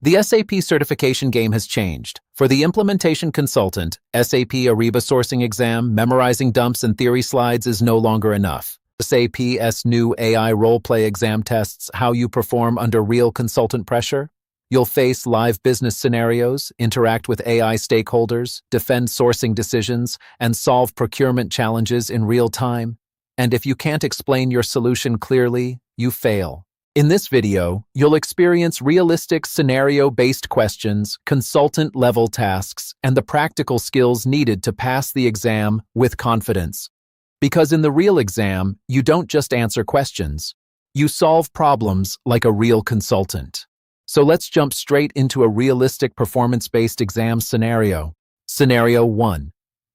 The SAP certification game has changed. For the implementation consultant, SAP Ariba Sourcing exam, memorizing dumps and theory slides is no longer enough. SAP's new AI role-play exam tests how you perform under real consultant pressure. You'll face live business scenarios, interact with AI stakeholders, defend sourcing decisions, and solve procurement challenges in real time. And if you can't explain your solution clearly, you fail. In this video, you'll experience realistic scenario-based questions, consultant-level tasks, and the practical skills needed to pass the exam with confidence. Because in the real exam, you don't just answer questions. You solve problems like a real consultant. So let's jump straight into a realistic performance-based exam scenario. Scenario 1.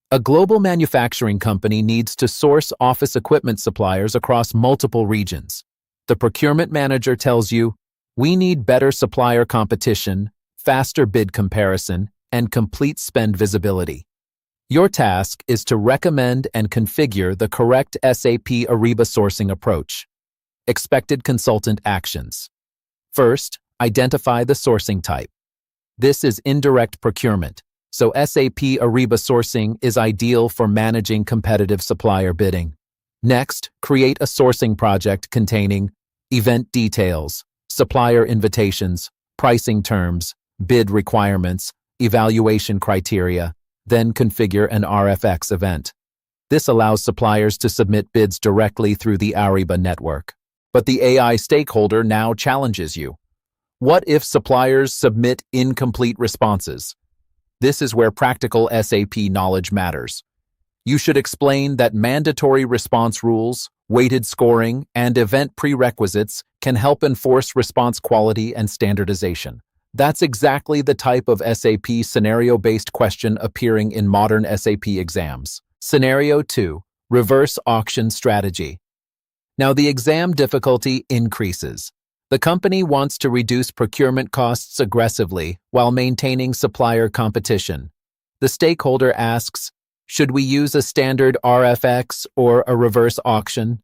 A global manufacturing company needs to source office equipment suppliers across multiple regions. The procurement manager tells you, we need better supplier competition, faster bid comparison, and complete spend visibility. Your task is to recommend and configure the correct SAP Ariba sourcing approach. Expected consultant actions. First, identify the sourcing type. This is indirect procurement, so SAP Ariba Sourcing is ideal for managing competitive supplier bidding. Next, create a sourcing project containing event details, supplier invitations, pricing terms, bid requirements, evaluation criteria, then configure an RFX event. This allows suppliers to submit bids directly through the Ariba network. But the AI stakeholder now challenges you. What if suppliers submit incomplete responses? This is where practical SAP knowledge matters. You should explain that mandatory response rules, weighted scoring, and event prerequisites can help enforce response quality and standardization. That's exactly the type of SAP scenario-based question appearing in modern SAP exams. Scenario 2. Reverse auction strategy. Now the exam difficulty increases. The company wants to reduce procurement costs aggressively while maintaining supplier competition. The stakeholder asks, should we use a standard RFX or a reverse auction?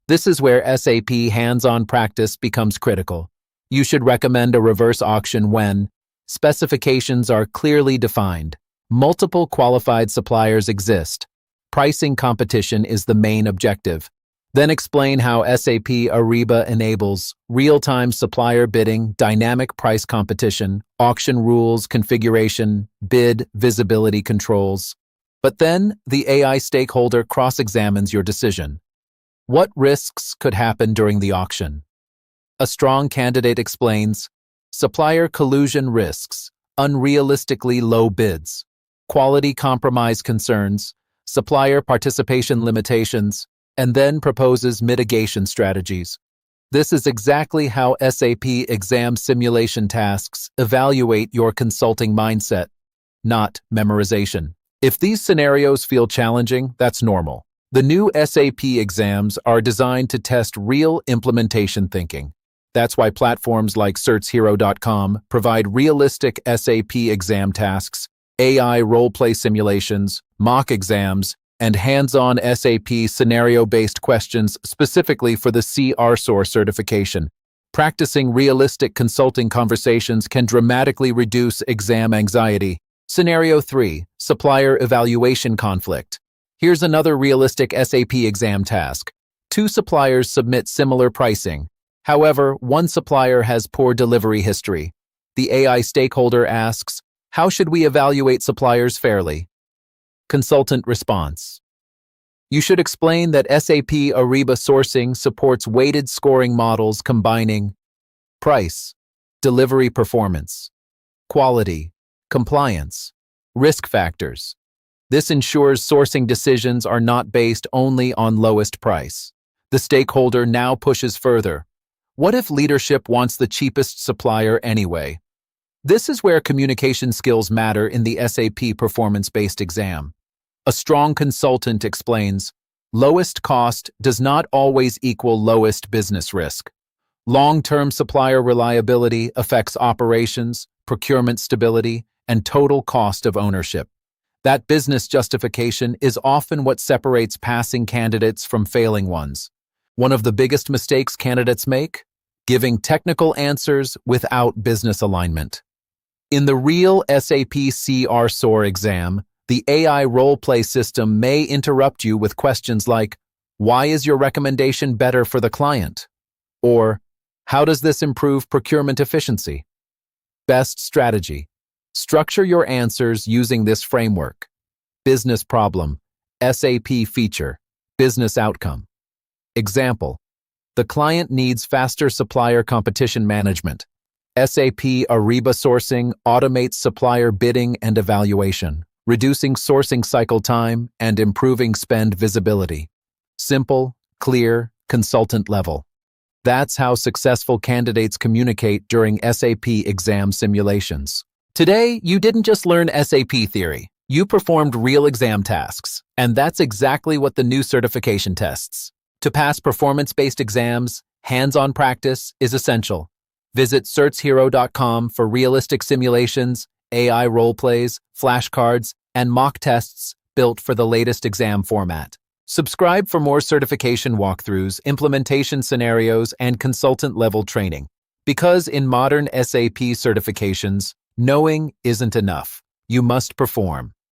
This is where SAP Hands-On Practice becomes critical. You should recommend a reverse auction when specifications are clearly defined, multiple qualified suppliers exist, pricing competition is the main objective. Then explain how SAP Ariba enables real-time supplier bidding, dynamic price competition, auction rules, configuration, bid, visibility controls. But then the AI stakeholder cross-examines your decision. What risks could happen during the auction? A strong candidate explains, supplier collusion risks, unrealistically low bids, quality compromise concerns, supplier participation limitations, and then proposes mitigation strategies. This is exactly how SAP exam simulation tasks evaluate your consulting mindset, not memorization. If these scenarios feel challenging, that's normal. The new SAP exams are designed to test real implementation thinking. That's why platforms like certshero.com provide realistic SAP exam tasks, AI role-play simulations, mock exams, and hands-on SAP scenario-based questions specifically for the CR certification. Practicing realistic consulting conversations can dramatically reduce exam anxiety. Scenario 3. Supplier evaluation conflict. Here's another realistic SAP exam task. Two suppliers submit similar pricing. However, one supplier has poor delivery history. The AI stakeholder asks, how should we evaluate suppliers fairly? Consultant response. You should explain that SAP Ariba Sourcing supports weighted scoring models combining price, delivery performance, quality, compliance, risk factors. This ensures sourcing decisions are not based only on lowest price. The stakeholder now pushes further. What if leadership wants the cheapest supplier anyway? This is where communication skills matter in the SAP performance-based exam. A strong consultant explains, lowest cost does not always equal lowest business risk. Long-term supplier reliability affects operations, procurement stability, and total cost of ownership. That business justification is often what separates passing candidates from failing ones. One of the biggest mistakes candidates make? Giving technical answers without business alignment. In the real SAP CR exam, the AI role-play system may interrupt you with questions like, "Why is your recommendation better for the client?" Or, "How does this improve procurement efficiency?" Best strategy. Structure your answers using this framework. Business problem, SAP feature, business outcome. Example: the client needs faster supplier competition management. SAP Ariba Sourcing automates supplier bidding and evaluation, reducing sourcing cycle time and improving spend visibility. Simple, clear, consultant level. That's how successful candidates communicate during SAP exam simulations. Today, you didn't just learn SAP theory. You performed real exam tasks, and that's exactly what the new certification tests. To pass performance-based exams, hands-on practice is essential. Visit certshero.com for realistic simulations, AI role-plays, flashcards, and mock tests built for the latest exam format. Subscribe for more certification walkthroughs, implementation scenarios, and consultant-level training. Because in modern SAP certifications, knowing isn't enough. You must perform.